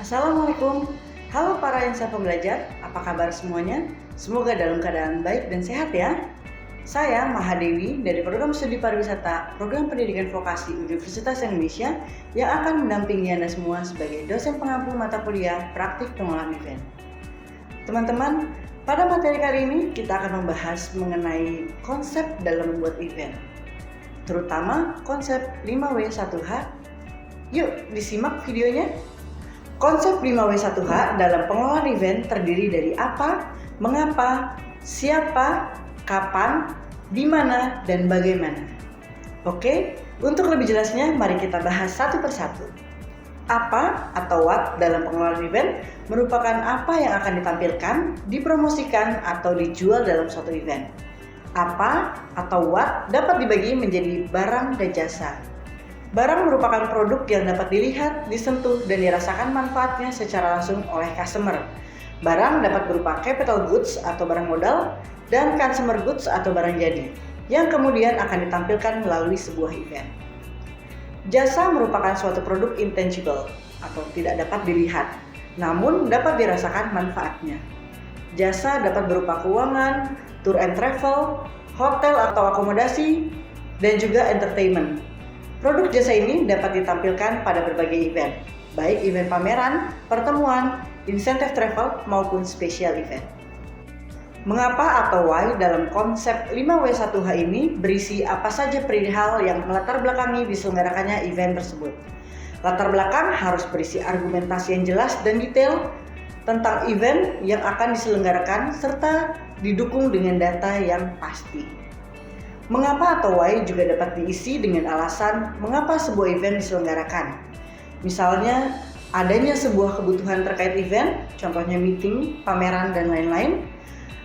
Assalamualaikum, halo para insan pembelajar, apa kabar semuanya? Semoga dalam keadaan baik dan sehat ya. Saya Mahadewi dari Program Studi Pariwisata, Program Pendidikan Vokasi Universitas Indonesia yang akan mendampingi Anda semua sebagai dosen pengampu mata kuliah praktik pengolahan event. Teman-teman, pada materi kali ini kita akan membahas mengenai konsep dalam membuat event, terutama konsep 5W1H. Yuk disimak videonya. Konsep 5W1H dalam pengelolaan event terdiri dari apa, mengapa, siapa, kapan, di mana, dan bagaimana. Oke, untuk lebih jelasnya mari kita bahas satu persatu. Apa atau what dalam pengelolaan event merupakan apa yang akan ditampilkan, dipromosikan, atau dijual dalam suatu event. Apa atau what dapat dibagi menjadi barang dan jasa. Barang merupakan produk yang dapat dilihat, disentuh, dan dirasakan manfaatnya secara langsung oleh customer. Barang dapat berupa capital goods atau barang modal, dan consumer goods atau barang jadi, yang kemudian akan ditampilkan melalui sebuah event. Jasa merupakan suatu produk intangible atau tidak dapat dilihat, namun dapat dirasakan manfaatnya. Jasa dapat berupa keuangan, tour and travel, hotel atau akomodasi, dan juga entertainment. Produk jasa ini dapat ditampilkan pada berbagai event, baik event pameran, pertemuan, insentif travel, maupun special event. Mengapa atau why dalam konsep 5W1H ini berisi apa saja perihal yang melatar belakangi diselenggarakannya event tersebut. Latar belakang harus berisi argumentasi yang jelas dan detail tentang event yang akan diselenggarakan serta didukung dengan data yang pasti. Mengapa atau why juga dapat diisi dengan alasan mengapa sebuah event diselenggarakan. Misalnya, adanya sebuah kebutuhan terkait event, contohnya meeting, pameran, dan lain-lain.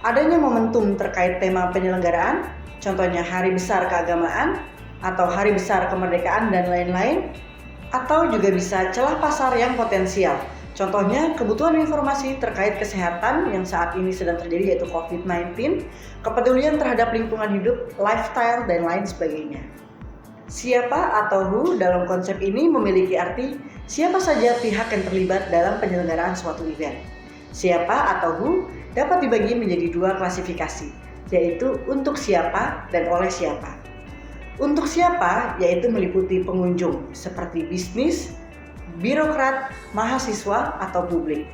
Adanya momentum terkait tema penyelenggaraan, contohnya hari besar keagamaan, atau hari besar kemerdekaan, dan lain-lain. Atau juga bisa celah pasar yang potensial. Contohnya kebutuhan informasi terkait kesehatan yang saat ini sedang terjadi yaitu COVID-19, kepedulian terhadap lingkungan hidup, lifestyle, dan lain sebagainya. Siapa atau who dalam konsep ini memiliki arti siapa saja pihak yang terlibat dalam penyelenggaraan suatu event. Siapa atau who dapat dibagi menjadi dua klasifikasi, yaitu untuk siapa dan oleh siapa. Untuk siapa yaitu meliputi pengunjung seperti bisnis, birokrat, mahasiswa, atau publik.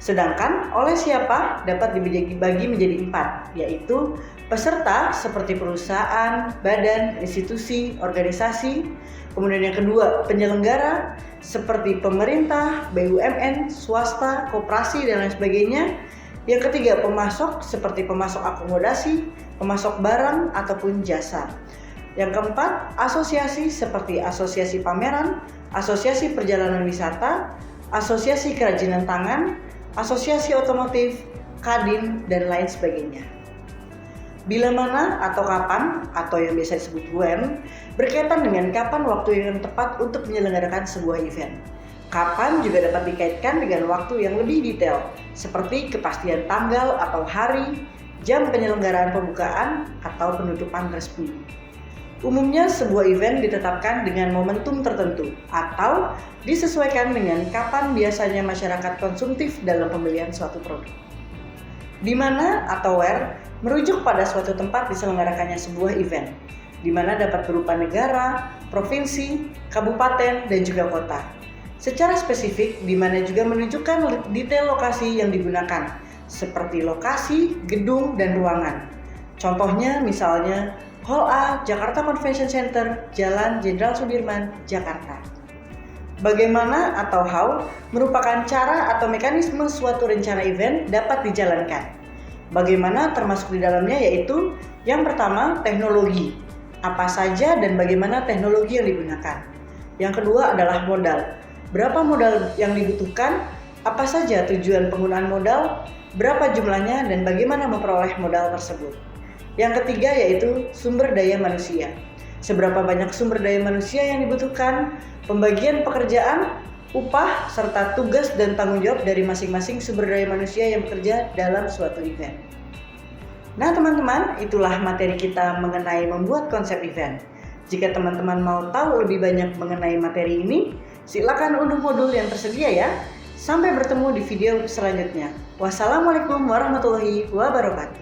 Sedangkan oleh siapa dapat dibagi menjadi 4, yaitu peserta seperti perusahaan, badan, institusi, organisasi. Kemudian yang kedua, penyelenggara seperti pemerintah, BUMN, swasta, koperasi, dan lain sebagainya. Yang ketiga, pemasok seperti pemasok akomodasi, pemasok barang, ataupun jasa. Yang keempat, asosiasi seperti asosiasi pameran, asosiasi perjalanan wisata, asosiasi kerajinan tangan, asosiasi otomotif, kadin, dan lain sebagainya. Bila mana atau kapan, atau yang biasa disebut when, berkaitan dengan kapan waktu yang tepat untuk menyelenggarakan sebuah event. Kapan juga dapat dikaitkan dengan waktu yang lebih detail, seperti kepastian tanggal atau hari, jam penyelenggaraan pembukaan, atau penutupan resmi. Umumnya sebuah event ditetapkan dengan momentum tertentu atau disesuaikan dengan kapan biasanya masyarakat konsumtif dalam pembelian suatu produk. Di mana atau where merujuk pada suatu tempat diselenggarakannya sebuah event, di mana dapat berupa negara, provinsi, kabupaten, dan juga kota. Secara spesifik, di mana juga menunjukkan detail lokasi yang digunakan, seperti lokasi, gedung, dan ruangan. Contohnya misalnya Hall A, Jakarta Convention Center, Jalan Jenderal Sudirman, Jakarta. Bagaimana atau how merupakan cara atau mekanisme suatu rencana event dapat dijalankan. Bagaimana termasuk di dalamnya yaitu yang pertama teknologi. Apa saja dan bagaimana teknologi yang digunakan. Yang kedua adalah modal. Berapa modal yang dibutuhkan, apa saja tujuan penggunaan modal, berapa jumlahnya, dan bagaimana memperoleh modal tersebut. Yang ketiga yaitu sumber daya manusia. Seberapa banyak sumber daya manusia yang dibutuhkan, pembagian pekerjaan, upah, serta tugas dan tanggung jawab dari masing-masing sumber daya manusia yang bekerja dalam suatu event. Nah teman-teman, itulah materi kita mengenai membuat konsep event. Jika teman-teman mau tahu lebih banyak mengenai materi ini, silakan unduh modul yang tersedia ya. Sampai bertemu di video selanjutnya. Wassalamualaikum warahmatullahi wabarakatuh.